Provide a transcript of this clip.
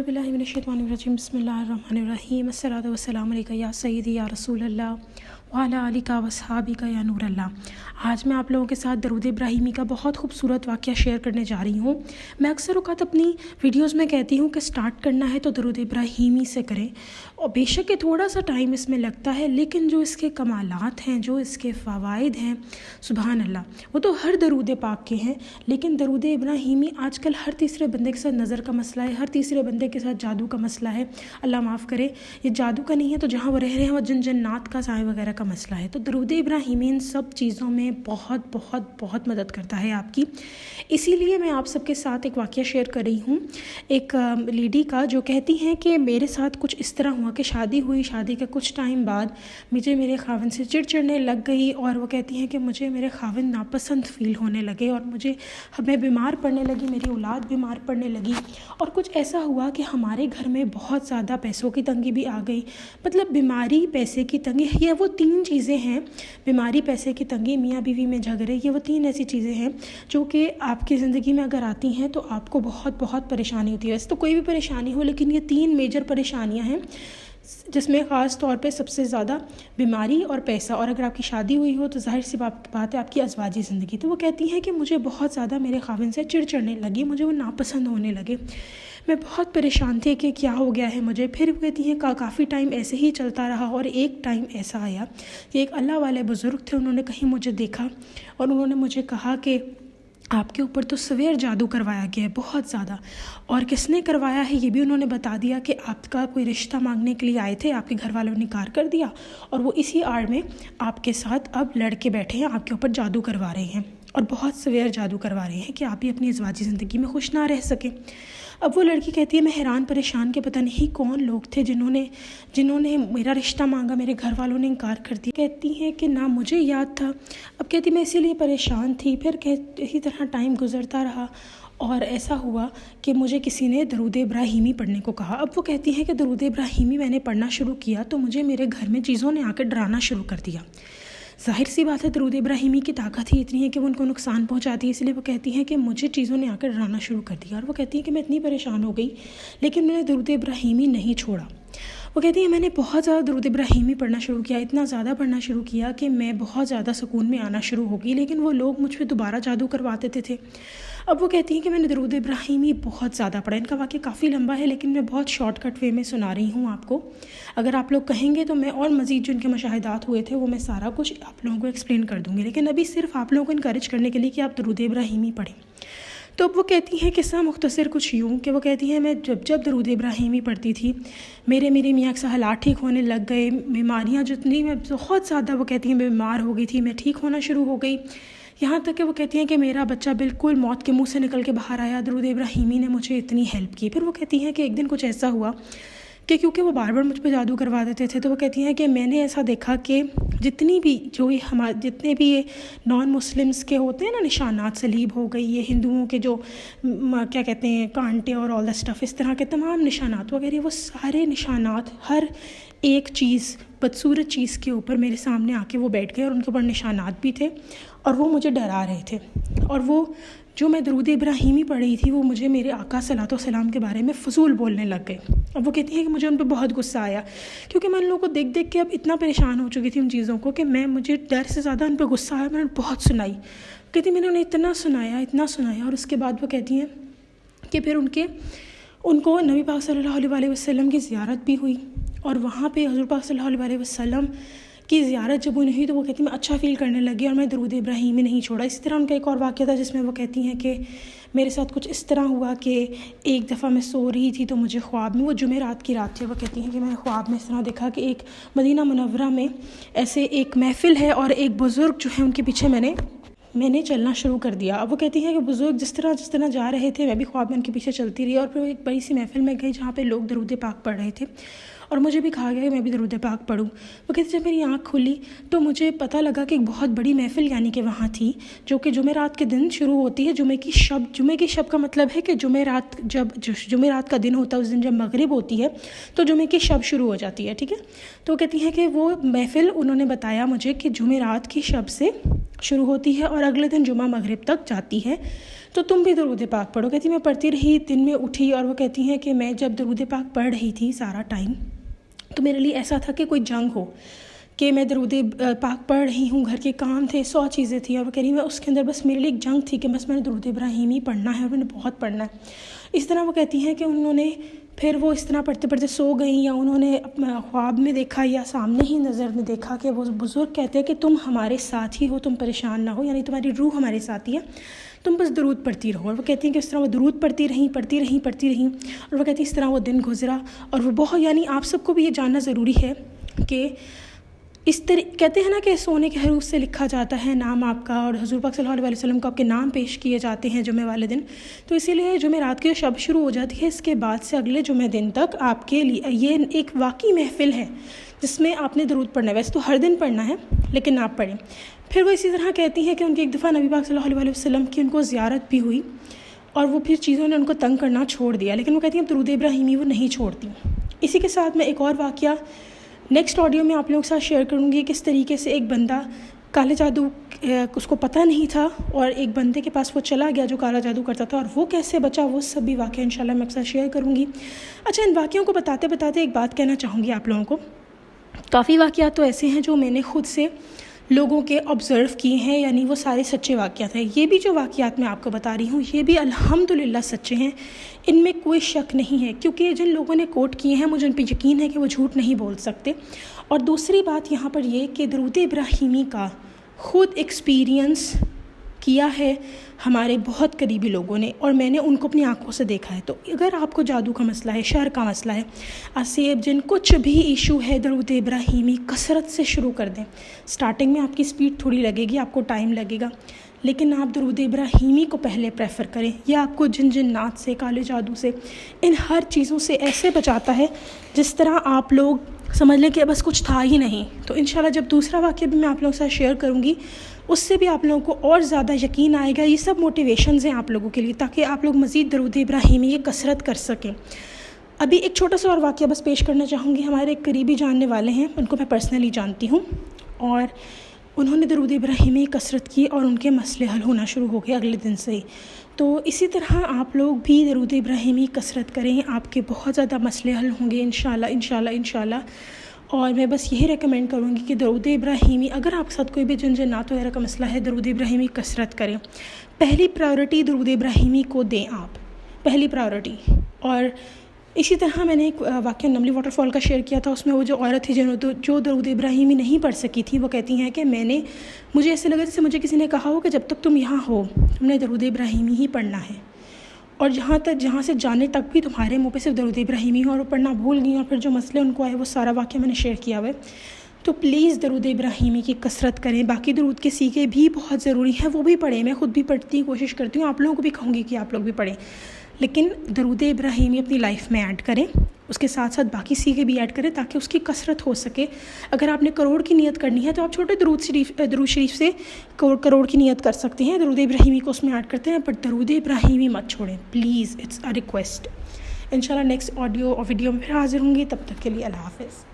اعوذ باللہ من الشیطان الرجیم بسم اللہ الرحمن الرحیم الصلاۃ والسلام علیکہ یا سیدی یا رسول اللہ وعلی آلہ واصحابہ یا نور اللہ۔ آج میں آپ لوگوں کے ساتھ درود ابراہیمی کا بہت خوبصورت واقعہ شیئر کرنے جا رہی ہوں۔ میں اکثر اوقات اپنی ویڈیوز میں کہتی ہوں کہ سٹارٹ کرنا ہے تو درود ابراہیمی سے کریں، اور بے شک کہ تھوڑا سا ٹائم اس میں لگتا ہے، لیکن جو اس کے کمالات ہیں، جو اس کے فوائد ہیں، سبحان اللہ، وہ تو ہر درود پاک کے ہیں۔ لیکن درود ابراہیمی آج کل ہر تیسرے بندے کے ساتھ نظر کا مسئلہ ہے، ہر تیسرے بندے کے ساتھ جادو کا مسئلہ ہے۔ اللہ معاف کرے، یہ جادو کا نہیں ہے تو جہاں وہ رہ رہے ہیں وہ جنات کا سائے وغیرہ کا مسئلہ ہے۔ تو درود ابراہیمی ان سب چیزوں میں بہت بہت بہت مدد کرتا ہے آپ کی۔ اسی لیے میں آپ سب کے ساتھ ایک واقعہ شیئر کر رہی ہوں، ایک لیڈی کا، جو کہتی ہیں کہ میرے ساتھ کچھ اس طرح ہوا کہ شادی ہوئی، شادی کے کچھ ٹائم بعد مجھے میرے خاوند سے چڑنے لگ گئی، اور وہ کہتی ہیں کہ مجھے میرے خاوند ناپسند فیل ہونے لگے، اور میں بیمار پڑنے لگی، میری اولاد بیمار پڑنے لگی، اور کچھ ایسا ہوا کہ ہمارے گھر میں بہت زیادہ پیسوں کی تنگی بھی آ گئی۔ مطلب بیماری، پیسے کی تنگی، یہ وہ تین چیزیں ہیں، بیماری، پیسے کی تنگی، میاں بیوی میں جھگڑے، یہ وہ تین ایسی چیزیں ہیں جو کہ آپ کی زندگی میں اگر آتی ہیں تو آپ کو بہت بہت پریشانی ہوتی ہے۔ ویسے تو کوئی بھی پریشانی ہو، لیکن یہ تین میجر پریشانیاں ہیں جس میں خاص طور پہ سب سے زیادہ بیماری اور پیسہ، اور اگر آپ کی شادی ہوئی ہو تو ظاہر سی بات ہے آپ کی ازواجی زندگی۔ تو وہ کہتی ہیں کہ مجھے بہت زیادہ میرے خاوند سے چڑھنے لگی، مجھے وہ ناپسند ہونے لگے، میں بہت پریشان تھی کہ کیا ہو گیا ہے مجھے۔ پھر کہتی ہیں کافی ٹائم ایسے ہی چلتا رہا، اور ایک ٹائم ایسا آیا کہ ایک اللہ والے بزرگ تھے، انہوں نے کہیں مجھے دیکھا اور انہوں نے مجھے کہا کہ آپ کے اوپر تو سویر جادو کروایا گیا ہے بہت زیادہ، اور کس نے کروایا ہے یہ بھی انہوں نے بتا دیا کہ آپ کا کوئی رشتہ مانگنے کے لیے آئے تھے، آپ کے گھر والوں نے انکار کر دیا، اور وہ اسی آڑ میں آپ کے ساتھ اب لڑکے بیٹھے ہیں، آپ کے اوپر جادو کروا رہے ہیں، اور بہت سویر جادو کروا رہے ہیں کہ آپ بھی اپنی ازواجی زندگی میں خوش نہ رہ سکیں۔ اب وہ لڑکی کہتی ہے میں حیران پریشان کہ پتہ نہیں کون لوگ تھے جنہوں نے میرا رشتہ مانگا، میرے گھر والوں نے انکار کر دیا۔ کہتی ہیں کہ نہ مجھے یاد تھا۔ اب کہتی میں اسی لیے پریشان تھی۔ پھر اسی طرح ٹائم گزرتا رہا، اور ایسا ہوا کہ مجھے کسی نے درود ابراہیمی پڑھنے کو کہا۔ اب وہ کہتی ہیں کہ درود ابراہیمی میں نے پڑھنا شروع کیا تو مجھے میرے گھر میں چیزوں نے آ کے ڈرانا شروع کر دیا۔ ظاہر سی بات ہے درود ابراہیمی کی طاقت ہی اتنی ہے کہ وہ ان کو نقصان پہنچاتی ہے، اس لیے وہ کہتی ہیں کہ مجھے چیزوں نے آ کر ڈرانا شروع کر دیا، اور وہ کہتی ہیں کہ میں اتنی پریشان ہو گئی لیکن میں نے درود ابراہیمی نہیں چھوڑا۔ وہ کہتی ہیں میں نے بہت زیادہ درود ابراہیمی پڑھنا شروع کیا، اتنا زیادہ پڑھنا شروع کیا کہ میں بہت زیادہ سکون میں آنا شروع ہو گئی، لیکن وہ لوگ مجھ پہ دوبارہ جادو کرواتے تھے۔ اب وہ کہتی ہیں کہ میں نے درود ابراہیمی بہت زیادہ پڑھا۔ ان کا واقعہ کافی لمبا ہے لیکن میں بہت شارٹ کٹ وے میں سنا رہی ہوں آپ کو۔ اگر آپ لوگ کہیں گے تو میں اور مزید جو ان کے مشاہدات ہوئے تھے وہ میں سارا کچھ آپ لوگوں کو ایکسپلین کر دوں گی، لیکن ابھی صرف آپ لوگوں کو انکریج کرنے کے لیے کہ آپ درود ابراہیمی پڑھیں۔ تو اب وہ کہتی ہیں قصہ مختصر کچھ یوں کہ وہ کہتی ہیں میں جب درود ابراہیمی پڑھتی تھی میرے میاں کے حالات ٹھیک ہونے لگ گئے، بیماریاں جتنی، میں بہت زیادہ، وہ کہتی ہیں میں بیمار ہو گئی تھی، میں ٹھیک ہونا شروع ہو گئی، یہاں تک کہ وہ کہتی ہیں کہ میرا بچہ بالکل موت کے منہ سے نکل کے باہر آیا۔ درود ابراہیمی نے مجھے اتنی ہیلپ کی۔ پھر وہ کہتی ہیں کہ ایک دن کچھ ایسا ہوا کہ کیونکہ وہ بار بار مجھ پہ جادو کروا دیتے تھے، تو وہ کہتی ہیں کہ میں نے ایسا دیکھا کہ جتنے بھی یہ نان مسلمس کے ہوتے ہیں نا نشانات، صلیب ہو گئی، یہ ہندوؤں کے جو کیا کہتے ہیں کانٹے اور آل دا اسٹف، اس طرح کے تمام نشانات وغیرہ، وہ سارے نشانات ہر ایک چیز، بدصورت چیز کے اوپر میرے سامنے آ کے وہ بیٹھ گئے، اور ان کے اوپر نشانات بھی تھے، اور وہ مجھے ڈرا رہے تھے، اور وہ جو میں درود ابراہیمی پڑھ رہی تھی وہ مجھے میرے آقا صلی اللہ علیہ وسلم کے بارے میں فضول بولنے لگ گئے۔ اب وہ کہتی ہیں کہ مجھے ان پہ بہت غصہ آیا، کیونکہ میں ان لوگوں کو دیکھ کے اب اتنا پریشان ہو چکی تھی ان چیزوں کو کہ مجھے ڈر سے زیادہ ان پہ غصہ آیا، میں نے بہت سنائی۔ کہتی میں نے انہیں اتنا سنایا، اور اس کے بعد وہ کہتی ہیں کہ پھر ان کو نبی پاک صلی اللہ علیہ وسلم کی زیارت بھی ہوئی، اور وہاں پہ حضور پاک صلی اللہ علیہ وسلم کی زیارت جب انہیں ہوئی تو وہ کہتی میں اچھا فیل کرنے لگی، اور میں درود ابراہیمی نہیں چھوڑا۔ اسی طرح ان کا ایک اور واقعہ تھا جس میں وہ کہتی ہیں کہ میرے ساتھ کچھ اس طرح ہوا کہ ایک دفعہ میں سو رہی تھی تو مجھے خواب میں، وہ جمعرات کی رات تھی، وہ کہتی ہیں کہ میں نے خواب میں اس طرح دیکھا کہ ایک مدینہ منورہ میں ایسے ایک محفل ہے، اور ایک بزرگ جو ہے ان کے پیچھے میں نے چلنا شروع کر دیا۔ اب وہ کہتی ہیں کہ بزرگ جس طرح جا رہے تھے میں بھی خواب میں ان کے پیچھے چلتی رہی، اور پھر ایک بڑی سی محفل میں گئی جہاں پہ لوگ درود پاک پڑھ رہے تھے، اور مجھے بھی کہا گیا کہ میں بھی درود پاک پڑھوں۔ وہ کہتے جب میری آنکھ کھلی تو مجھے پتہ لگا کہ ایک بہت بڑی محفل یعنی کہ وہاں تھی، جو کہ جمعرات کے دن شروع ہوتی ہے۔ جمعے کی شب کا مطلب ہے کہ جمعرات کا دن ہوتا ہے، اس دن جب مغرب ہوتی ہے تو جمعے کی شب شروع ہو جاتی ہے، ٹھیک ہے۔ تو کہتی ہیں کہ وہ محفل انہوں نے بتایا مجھے کہ جمعرات کی شب سے شروع ہوتی ہے اور اگلے دن جمعہ مغرب تک جاتی ہے۔ تو تم بھی درود پاک پڑھو. کہتی میں پڑھتی رہی, دن میں اٹھی, اور وہ کہتی ہیں کہ میں جب درود پاک پڑھ رہی تھی سارا ٹائم, تو میرے لیے ایسا تھا کہ کوئی جنگ ہو, کہ میں درود پاک پڑھ رہی ہوں, گھر کے کام تھے, 100 چیزیں تھیں, اور وہ کہہ رہی میں اس کے اندر بس میرے لیے ایک جنگ تھی کہ بس میں نے درود ابراہیمی پڑھنا ہے اور میں نے بہت پڑھنا ہے. اس طرح وہ کہتی ہیں کہ انہوں نے پھر وہ اس طرح پڑھتے پڑھتے سو گئیں, یا انہوں نے خواب میں دیکھا یا سامنے ہی نظر میں دیکھا کہ وہ بزرگ کہتے ہیں کہ تم ہمارے ساتھ ہی ہو, تم پریشان نہ ہو, یعنی تمہاری روح ہمارے ساتھ ہی ہے, تم بس درود پڑھتی رہو. اور وہ کہتی ہیں کہ اس طرح وہ درود پڑھتی رہیں. اور وہ کہتی ہیں اس طرح وہ دن گزرا, اور وہ بہت, یعنی آپ سب کو بھی یہ جاننا ضروری ہے کہ اس طرح کہتے ہیں نا کہ سونے کے حروف سے لکھا جاتا ہے نام آپ کا, اور حضور پاک صلی اللہ علیہ وسلم کو آپ کے نام پیش کیے جاتے ہیں جمعہ والے دن. تو اسی لیے جمعرات کی شب شروع ہو جاتی ہے, اس کے بعد سے اگلے جمعہ دن تک آپ کے لیے یہ ایک واقعی محفل ہے جس میں آپ نے درود پڑھنا ہے. ویسے تو ہر دن پڑھنا ہے, لیکن آپ پڑھیں. پھر وہ اسی طرح کہتی ہیں کہ ان کی ایک دفعہ نبی پاک صلی اللہ علیہ وسلم کی ان کو زیارت بھی ہوئی, اور وہ پھر چیزوں نے ان کو تنگ کرنا چھوڑ دیا, لیکن وہ کہتی ہیں درود ابراہیمی وہ نہیں چھوڑتی. اسی کے ساتھ میں ایک اور واقعہ نیکسٹ آڈیو میں آپ لوگوں کے ساتھ شیئر کروں گی, کس طریقے سے ایک بندہ کالے جادو اس کو پتہ نہیں تھا, اور ایک بندے کے پاس وہ چلا گیا جو کالا جادو کرتا تھا, اور وہ کیسے بچا, وہ سب بھی واقعہ انشاءاللہ میں آپ کے ساتھ شیئر کروں گی. اچھا, ان واقعوں کو بتاتے بتاتے ایک بات کہنا چاہوں گی آپ لوگوں کو. کافی واقعات تو ایسے ہیں جو میں نے خود سے لوگوں کے آبزرو کیے ہیں, یعنی وہ سارے سچے واقعات ہیں. یہ بھی جو واقعات میں آپ کو بتا رہی ہوں یہ بھی الحمدللہ سچے ہیں, ان میں کوئی شک نہیں ہے, کیونکہ جن لوگوں نے کوٹ کیے ہیں مجھے ان پہ یقین ہے کہ وہ جھوٹ نہیں بول سکتے. اور دوسری بات یہاں پر یہ کہ درود ابراہیمی کا خود ایکسپیرینس کیا ہے ہمارے بہت قریبی لوگوں نے, اور میں نے ان کو اپنی آنکھوں سے دیکھا ہے. تو اگر آپ کو جادو کا مسئلہ ہے, شر کا مسئلہ ہے, اسیب جن کچھ بھی ایشو ہے, درود ابراہیمی کثرت سے شروع کر دیں. سٹارٹنگ میں آپ کی سپیڈ تھوڑی لگے گی, آپ کو ٹائم لگے گا, لیکن آپ درود ابراہیمی کو پہلے پریفر کریں. یہ آپ کو جنات سے, کالے جادو سے, ان ہر چیزوں سے ایسے بچاتا ہے جس طرح آپ لوگ سمجھ لیں کہ بس کچھ تھا ہی نہیں. تو انشاءاللہ جب دوسرا واقعہ بھی میں آپ لوگوں کے ساتھ شیئر کروں گی, اس سے بھی آپ لوگوں کو اور زیادہ یقین آئے گا. یہ سب موٹیویشنز ہیں آپ لوگوں کے لیے, تاکہ آپ لوگ مزید درود ابراہیمی یہ کثرت کر سکیں. ابھی ایک چھوٹا سا اور واقعہ بس پیش کرنا چاہوں گی. ہمارے ایک قریبی جاننے والے ہیں, ان کو میں پرسنلی جانتی ہوں, اور انہوں نے درود ابراہیمی کثرت کی اور ان کے مسئلے حل ہونا شروع ہو گئے اگلے دن سے ہی. تو اسی طرح آپ لوگ بھی درود ابراہیمی کثرت کریں, آپ کے بہت زیادہ مسئلے حل ہوں گے انشاءاللہ. اور میں بس یہی ریکمینڈ کروں گی کہ درود ابراہیمی, اگر آپ کے ساتھ کوئی بھی جنات وغیرہ کا مسئلہ ہے, درود ابراہیمی کثرت کریں. پہلی پرائیورٹی درود ابراہیمی کو دیں آپ, پہلی پرائیورٹی. اور اسی طرح میں نے ایک واقعہ نملی واٹر فال کا شیئر کیا تھا. اس میں وہ جو عورت تھی جو درود ابراہیمی نہیں پڑھ سکی تھی, وہ کہتی ہیں کہ مجھے ایسے لگا جیسے مجھے کسی نے کہا ہو کہ جب تک تم یہاں ہو تم نے درود ابراہیمی ہی پڑھنا ہے, اور جہاں سے جانے تک بھی تمہارے منہ پہ صرف درود ابراہیمی ہو. اور وہ پڑھنا بھول گئی, اور پھر جو مسئلے ان کو آئے وہ سارا واقعہ میں نے شیئر کیا ہوا ہے. تو پلیز درود ابراہیمی کی کثرت کریں. باقی درود کے سیکھے بھی بہت ضروری ہیں, وہ بھی پڑھیں. میں خود بھی پڑھتی ہوں, کوشش کرتی ہوں, آپ لوگوں کو بھی کہوں گی کہ آپ لوگ بھی پڑھیں, لیکن درود ابراہیمی اپنی لائف میں ایڈ کریں. اس کے ساتھ ساتھ باقی سیکھے بھی ایڈ کریں تاکہ اس کی کثرت ہو سکے. اگر آپ نے کروڑ کی نیت کرنی ہے تو آپ چھوٹے درود شریف سے کروڑ کی نیت کر سکتے ہیں. درود ابراہیمی کو اس میں ایڈ کرتے ہیں, بٹ درود ابراہیمی مت چھوڑیں پلیز, اٹس اے ریکویسٹ. انشاءاللہ نیکسٹ آڈیو اور ویڈیو میں پھر حاضر ہوں گی. تب تک کے لیے اللہ حافظ.